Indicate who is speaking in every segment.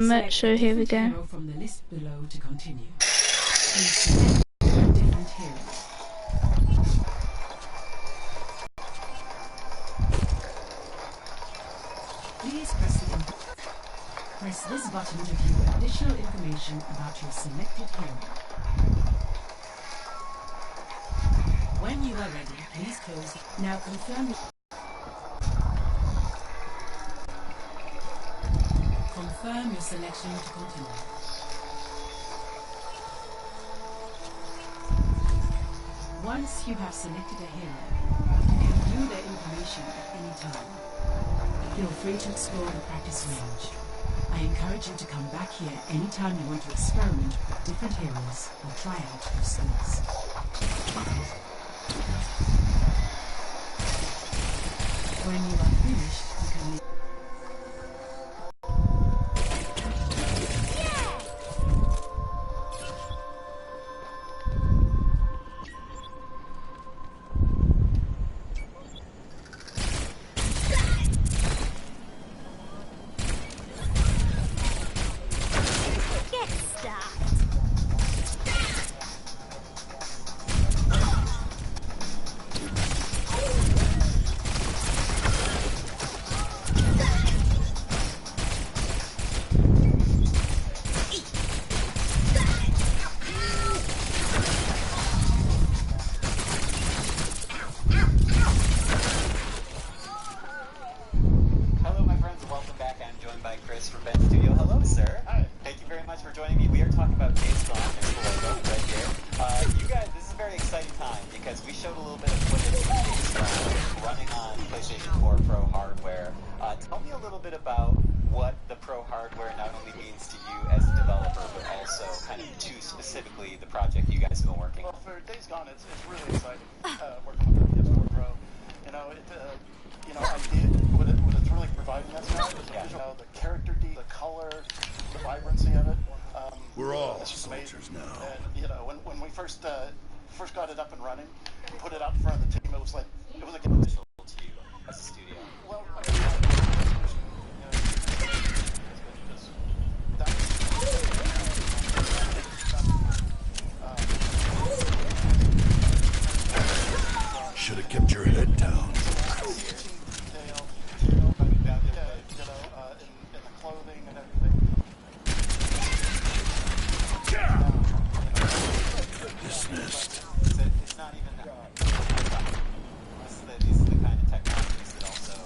Speaker 1: So here we go.
Speaker 2: From the list below to continue. Please select a different hero. Please press this button to view additional information about your selected hero. When you are ready, please close. Now confirm your selection to continue. Once you have selected a hero, you can view their information at any time. Feel free to explore the practice range. I encourage you to come back here anytime you want to experiment with different heroes or try out your skills. When you are finished, you can leave.
Speaker 3: First got it up and running, put it out in front of the team. It was like official to you as a studio. Well,
Speaker 4: should have kept your head down.
Speaker 3: In the clothing and everything.
Speaker 4: Dismissed.
Speaker 3: It's not even that. These are the kind of technologies that also,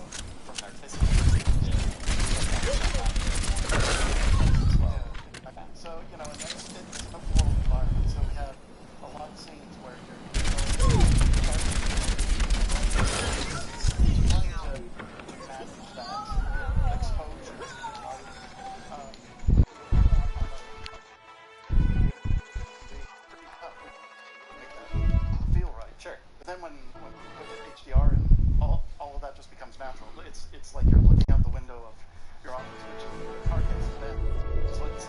Speaker 3: from an artistic perspective, so, and it's an open world environment, so we have a lot of scenes where you're trying to manage that exposure to the light. But then when you put the HDR in, all of that just becomes natural. It's like you're looking out the window of your office, which is the car gets to bed. It's what you see.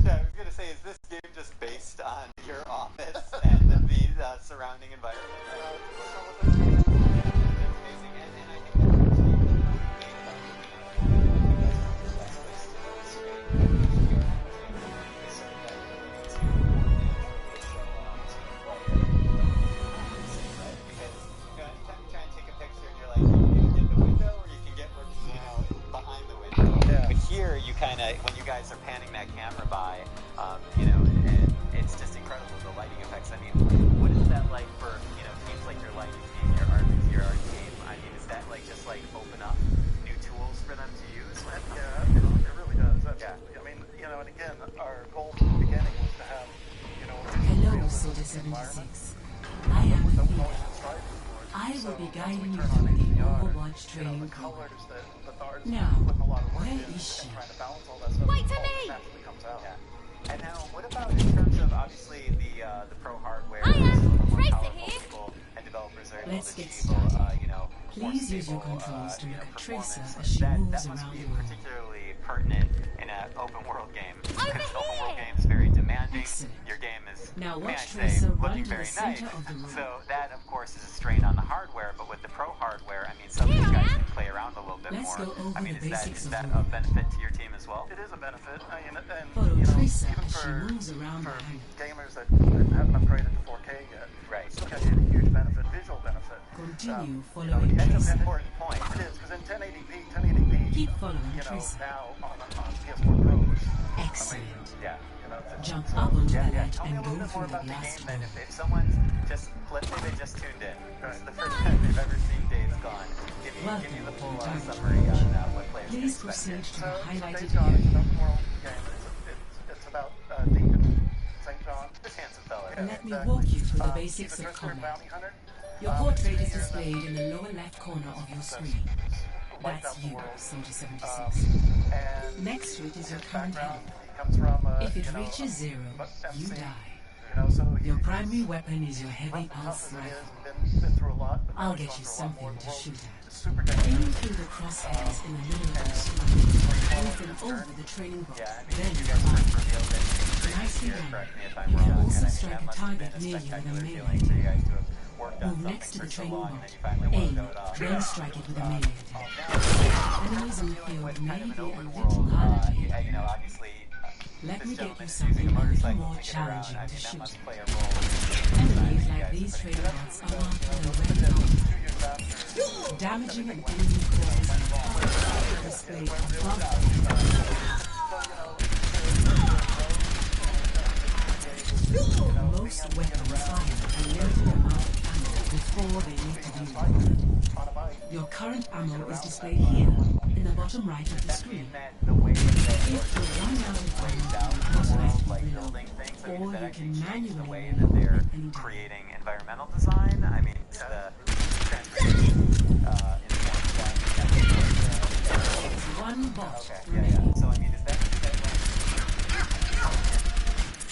Speaker 3: Yeah, I was gonna say, is this game just based on your office and the surrounding environment? It's amazing, and I think that's here you kind of, when you guys are panning that camera by, and it's just incredible, the lighting effects. I mean, what is that like for, teams like your lighting team, your art team? I mean, is that just open up new tools for them to use? Yeah, it really does, absolutely. Yeah. I mean, and again, our goal from the beginning was to have,
Speaker 2: Hello, Soldier 76. I am Viva. I will be guiding you through the Overwatch training program. Now, where is she?
Speaker 5: Wait for me!
Speaker 3: Yeah. And now, what about in terms of, obviously, the pro hardware?
Speaker 5: I am Tracer
Speaker 3: powerful
Speaker 5: here.
Speaker 3: people and developers are able
Speaker 2: Let's
Speaker 3: to
Speaker 2: get
Speaker 3: achieve,
Speaker 2: started.
Speaker 3: more
Speaker 2: Please use your
Speaker 3: stable,
Speaker 2: controls to look at Tracer
Speaker 3: performance.
Speaker 2: as she moves
Speaker 3: that must
Speaker 2: around
Speaker 3: be
Speaker 2: the room.
Speaker 3: particularly pertinent in an open world game.
Speaker 5: Over
Speaker 3: Because open world
Speaker 5: here.
Speaker 3: games very demanding.
Speaker 2: Excellent.
Speaker 3: Your game is,
Speaker 2: Now
Speaker 3: may I
Speaker 2: watch
Speaker 3: say,
Speaker 2: Tracer run
Speaker 3: looking
Speaker 2: to the
Speaker 3: very
Speaker 2: center
Speaker 3: nice.
Speaker 2: of the room.
Speaker 3: So that, of course, is a strain on the hardware. But with the pro hardware, I mean, some of you guys can play around a little bit
Speaker 2: Let's
Speaker 3: more.
Speaker 2: go over
Speaker 3: I mean,
Speaker 2: the basics
Speaker 3: is
Speaker 2: of
Speaker 3: that
Speaker 2: the
Speaker 3: a
Speaker 2: role.
Speaker 3: benefit to your team
Speaker 1: as well.
Speaker 3: It is a benefit. I mean, and
Speaker 2: Follow
Speaker 3: you know,
Speaker 2: Tracer
Speaker 3: even
Speaker 2: as she
Speaker 3: for
Speaker 2: moves around the hangar.
Speaker 3: gamers that haven't upgraded to 4K yet,
Speaker 1: Right.
Speaker 3: it's still got a huge benefit, visual benefit.
Speaker 2: Continue
Speaker 3: You know,
Speaker 2: following
Speaker 3: and
Speaker 2: Tracer.
Speaker 1: Important point.
Speaker 3: it is because in 1080p,
Speaker 2: Keep following
Speaker 3: you know,
Speaker 2: Tracer.
Speaker 3: now on PS4 Pros,
Speaker 2: Excellent.
Speaker 1: Yeah, you know, it's-
Speaker 2: Jump up onto the ledge
Speaker 1: Tell me a
Speaker 2: and
Speaker 1: little
Speaker 2: go
Speaker 1: bit more
Speaker 2: through the
Speaker 1: about the
Speaker 2: glass
Speaker 1: game
Speaker 2: door.
Speaker 1: then. If someone's just, let's say they just tuned in, this is the first time they've ever seen Days Gone. Give me the full summary on what players can
Speaker 2: Please
Speaker 1: expect
Speaker 2: proceed
Speaker 1: here.
Speaker 2: to the highlighted
Speaker 3: Days Gone is
Speaker 2: area.
Speaker 3: an open world game. It's about Deacon St. John.
Speaker 1: This handsome fella.
Speaker 3: Yeah,
Speaker 2: Let me
Speaker 3: exactly.
Speaker 2: walk you through the
Speaker 3: He's
Speaker 2: basics
Speaker 3: a
Speaker 2: of
Speaker 3: drifter and
Speaker 2: combat.
Speaker 3: bounty hunter.
Speaker 2: Your portrait is displayed in the lower left corner of your screen.
Speaker 3: Wiped
Speaker 2: That's
Speaker 3: out the
Speaker 2: you,
Speaker 3: world.
Speaker 2: Soldier 76.
Speaker 3: And
Speaker 2: Next to it is your
Speaker 3: his
Speaker 2: current
Speaker 3: background,
Speaker 2: health.
Speaker 3: he comes from,
Speaker 2: If it
Speaker 3: you know,
Speaker 2: reaches zero, you
Speaker 3: MC,
Speaker 2: die.
Speaker 3: You know, so
Speaker 2: Your
Speaker 3: he's
Speaker 2: primary weapon is your heavy
Speaker 3: rough and
Speaker 2: pulse
Speaker 3: tough as it
Speaker 2: rifle.
Speaker 3: is, been through a lot, but
Speaker 2: I'll
Speaker 3: now he's
Speaker 2: get you
Speaker 3: gone through a lot more.
Speaker 2: something
Speaker 3: The
Speaker 2: to
Speaker 3: world
Speaker 2: shoot at.
Speaker 3: is super
Speaker 2: Aim
Speaker 3: dangerous.
Speaker 2: through the crosshairs in the middle of the screen. Move them over the training box.
Speaker 1: Yeah, I mean,
Speaker 2: Then
Speaker 1: you guys
Speaker 2: fire.
Speaker 1: first revealed it
Speaker 2: Nicely
Speaker 1: here,
Speaker 2: done.
Speaker 1: correct me if I'm
Speaker 2: You can
Speaker 1: wrong,
Speaker 2: also
Speaker 1: and I think
Speaker 2: strike
Speaker 1: that
Speaker 2: a
Speaker 1: must have
Speaker 2: target
Speaker 1: been a
Speaker 2: near you with a
Speaker 1: spectacular
Speaker 2: melee
Speaker 1: feeling for you
Speaker 2: attack.
Speaker 1: guys to have worked on
Speaker 2: Move
Speaker 1: something
Speaker 2: next to
Speaker 1: for
Speaker 2: the
Speaker 1: so
Speaker 2: training
Speaker 1: long, and
Speaker 2: box.
Speaker 1: then you finally
Speaker 2: Aim,
Speaker 1: blow it off.
Speaker 2: then strike it with a melee attack. Enemies in the field
Speaker 1: With
Speaker 2: may
Speaker 1: kind of
Speaker 2: be
Speaker 1: an
Speaker 2: a
Speaker 1: open
Speaker 2: little
Speaker 1: world,
Speaker 2: harder to hit.
Speaker 1: you know, obviously,
Speaker 2: Let
Speaker 1: this
Speaker 2: me get
Speaker 1: gentleman
Speaker 2: you
Speaker 1: is
Speaker 2: something
Speaker 1: using a
Speaker 2: a little
Speaker 1: motorcycle
Speaker 2: more
Speaker 1: to get around.
Speaker 2: challenging
Speaker 1: I
Speaker 2: to
Speaker 1: mean, that
Speaker 2: shoot.
Speaker 1: must play a role.
Speaker 2: Enemies
Speaker 1: You
Speaker 2: like
Speaker 1: guys
Speaker 2: these
Speaker 1: have been
Speaker 2: training bots are marked with a red
Speaker 3: 2 years
Speaker 2: color.
Speaker 3: after.
Speaker 2: Damaging an enemy causes a color display above. Most weapons fire a limited amount of ammo before they need to be reloaded. Your current ammo is displayed here, in the bottom right of the screen.
Speaker 1: The way that
Speaker 2: If you run out of ammo, automatically
Speaker 1: like
Speaker 2: reload,
Speaker 1: building things, I mean,
Speaker 2: or
Speaker 1: does that
Speaker 2: you
Speaker 1: actually
Speaker 2: can
Speaker 1: change the
Speaker 2: manually
Speaker 1: way that
Speaker 2: reload
Speaker 1: they're
Speaker 2: at any time.
Speaker 1: creating environmental design? I mean, it's the transportation informs that.
Speaker 2: One bot
Speaker 1: Okay,
Speaker 2: remaining.
Speaker 1: So I mean, is that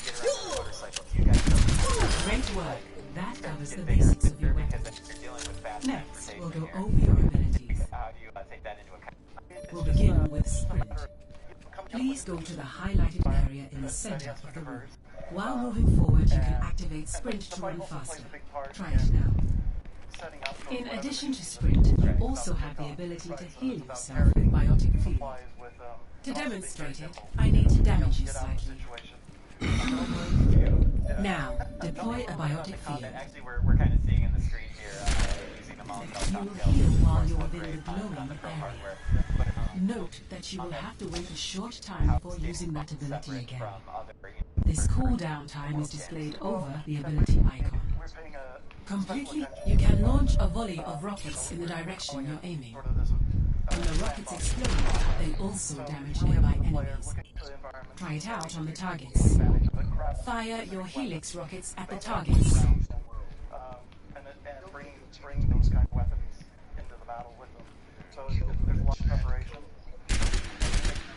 Speaker 1: get around the motorcycle? Do you guys know?
Speaker 2: Great work. That covers the
Speaker 1: Get bigger,
Speaker 2: basics of your
Speaker 1: because
Speaker 2: weapon.
Speaker 1: if you're dealing with fast
Speaker 2: Next, we'll go
Speaker 1: transportation
Speaker 2: over your abilities.
Speaker 1: here, how do you take that into account?
Speaker 2: We'll begin with sprint. Please go to the highlighted area in the center of the room. While moving forward, you can activate sprint to run faster. Try it now. In addition to sprint, you also have the ability to heal yourself with biotic field. To demonstrate it, I need to damage you slightly. Now, deploy a biotic field.
Speaker 1: Actually, we're kind of seeing in the screen here, using the Molotov
Speaker 2: You will
Speaker 1: cocktail.
Speaker 2: heal while
Speaker 1: Of
Speaker 2: you're
Speaker 1: course,
Speaker 2: within the
Speaker 1: great on
Speaker 2: glowing
Speaker 1: the pro
Speaker 2: area.
Speaker 1: hardware. But,
Speaker 2: Note that you will have to wait a short time before using that ability
Speaker 1: separate
Speaker 2: again.
Speaker 1: from other,
Speaker 2: This cooldown time is displayed over the ability icon.
Speaker 3: We're paying a
Speaker 2: Completely, you can launch a volley of rockets in the direction you're aiming.
Speaker 3: sort of this.
Speaker 2: When the rockets explode, they also damage nearby enemies. Try it out on the targets. Fire your helix rockets at the targets.
Speaker 3: And bring those kind of weapons into the battle with them. So there's a lot of preparation.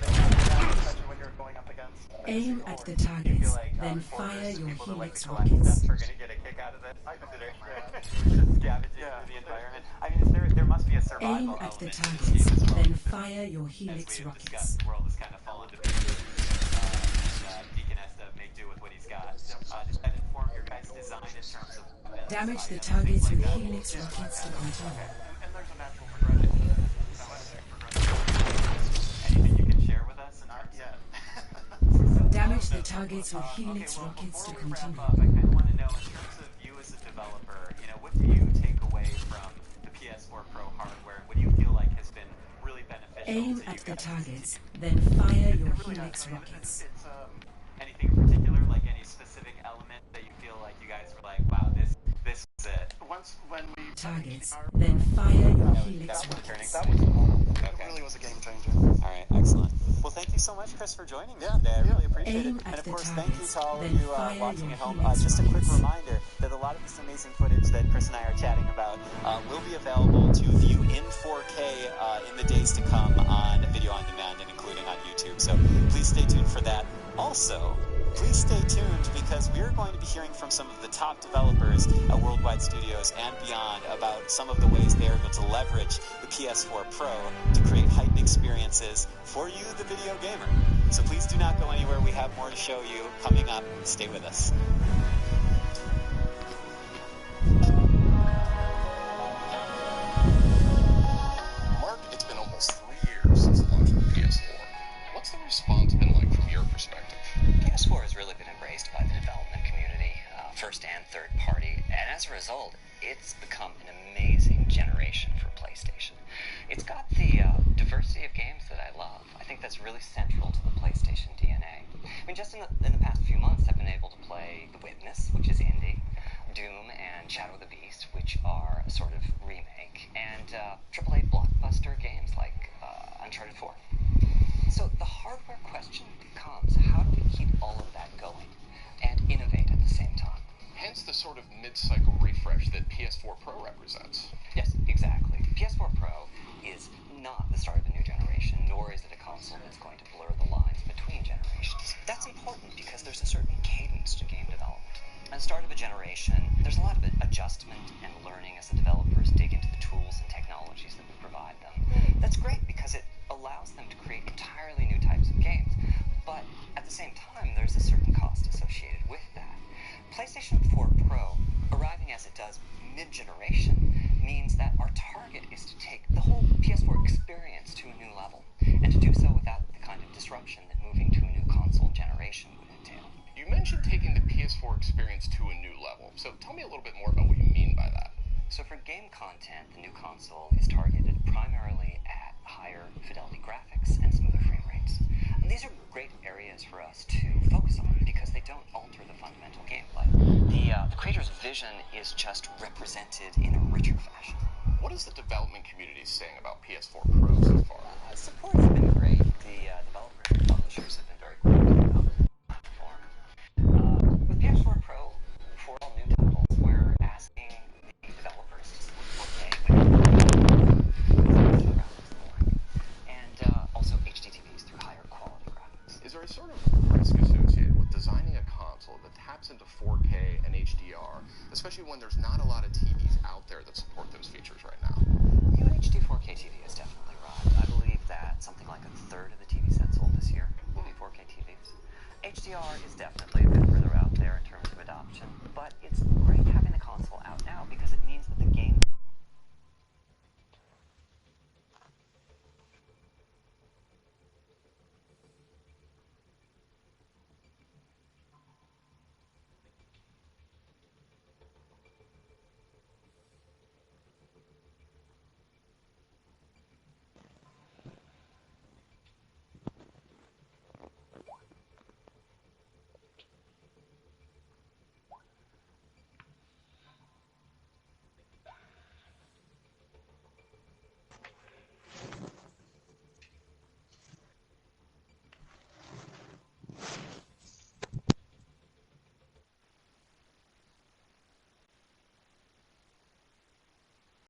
Speaker 3: Especially when you're going up against.
Speaker 2: Aim at the targets, then fire your helix rockets.
Speaker 1: We're going to get a kick out of this. Just scavenging through the environment. I mean, there must be a survival
Speaker 2: Aim
Speaker 1: element
Speaker 2: at the
Speaker 1: to
Speaker 2: targets,
Speaker 1: this game as well.
Speaker 2: then fire your
Speaker 1: As
Speaker 2: helix
Speaker 1: we have
Speaker 2: rockets.
Speaker 1: discussed, the world has kind of fallen to pieces. Deacon has to make do with what he's got. Does that inform your guys' design in terms of
Speaker 2: Damage the targets with helix rockets to control.
Speaker 3: And there's a natural progression.
Speaker 1: anything you can share with us?
Speaker 3: Not yet.
Speaker 2: Damage the targets with helix rockets to
Speaker 1: Before we wrap
Speaker 2: continue.
Speaker 1: up, I kind of want to know, in terms of you as a developer, you know, what do you take away from the PS4 Pro hardware? What do you feel like has been really beneficial
Speaker 2: Aim
Speaker 1: to you
Speaker 2: at the
Speaker 1: guys?
Speaker 2: targets, then fire your helix rockets.
Speaker 3: It's
Speaker 1: Anything in particular, like any specific element that you feel like you guys were like, wow, this is it?
Speaker 3: when we
Speaker 2: Targets, then fire your helix
Speaker 1: That was the turning
Speaker 2: rockets.
Speaker 3: that was the moment.
Speaker 1: Okay.
Speaker 3: It really was a game changer.
Speaker 1: All right, excellent. Well, thank you so much, Chris, for joining me today. I really appreciate
Speaker 2: Aim
Speaker 1: it.
Speaker 2: at
Speaker 1: And of
Speaker 2: the
Speaker 1: course, thank you
Speaker 2: targets,
Speaker 1: to all of
Speaker 2: then
Speaker 1: you
Speaker 2: fire
Speaker 1: watching
Speaker 2: your
Speaker 1: at home.
Speaker 2: helix
Speaker 1: Just a quick
Speaker 2: rockets.
Speaker 1: reminder that a lot of this amazing footage that Chris and I are chatting about will be available to view in 4K in the days to come on video on demand and including on YouTube. So please stay tuned for that. Also, please stay tuned because we're going to be hearing from some of the top developers at Worldwide Studios and beyond about some of the ways they are able to leverage the PS4 Pro to create heightened experiences for you, the video gamer. So please do not go anywhere. We have more to show you coming up. Stay with us.
Speaker 4: Mark, it's been almost 3 years since the launch of the PS4. What's the
Speaker 6: your perspective?
Speaker 7: PS4 has really been embraced by the development community, first and third party, and as a result, it's become an amazing generation for PlayStation. It's got the diversity of games that I love. I think that's really central to the PlayStation DNA. I mean, just in the past few months, I've been able to play The Witness, which is indie, Doom and Shadow of the Beast, which are a sort of remake, and AAA blockbuster games like Uncharted 4. So the hardware question becomes, how do we keep all of that going and innovate at the same time?
Speaker 6: Hence the sort of mid-cycle refresh that PS4 Pro represents.
Speaker 7: Yes, exactly. PS4 Pro is not the start of a new generation, nor is it a console that's going to blur the lines between generations. That's important because there's a certain cadence to game development. At the start of a generation, there's a lot of adjustment and learning as the developers dig into the tools and technologies that we provide them. That's great because it allows them to create entirely new types of games. But at the same time, there's a certain cost associated with that. PlayStation 4 Pro, arriving as it does mid-generation, means that our target is to take the whole PS4 experience to a new level, and to do so without the kind of disruption that moving to a new console generation would entail.
Speaker 6: You mentioned taking the PS4 experience to a new level, so tell me a little bit more about what you mean by that.
Speaker 7: So for game content, the new console is targeted primarily at higher fidelity graphics and smoother frame rates. And these are great areas for us to focus on because they don't alter the fundamental gameplay. The creator's vision is just represented in a richer fashion.
Speaker 6: What is the development community saying about PS4 Pro so far?
Speaker 7: Support has been great. The developers and publishers have been very quick about the platform. With PS4 Pro, for all new titles, we're asking the developers to support 4K with graphics and also HDTVs through higher quality graphics.
Speaker 6: Is there a sort of risk associated with designing a console that taps into 4K and HDR, especially when there's not a lot of TVs out there that support those features right now?
Speaker 7: New HD 4K TV has definitely arrived. I believe that something like a third of the TV sets sold this year will be 4K TVs. HDR is definitely a bit further out there in terms of adoption, but it's great having the console out now because it means that the game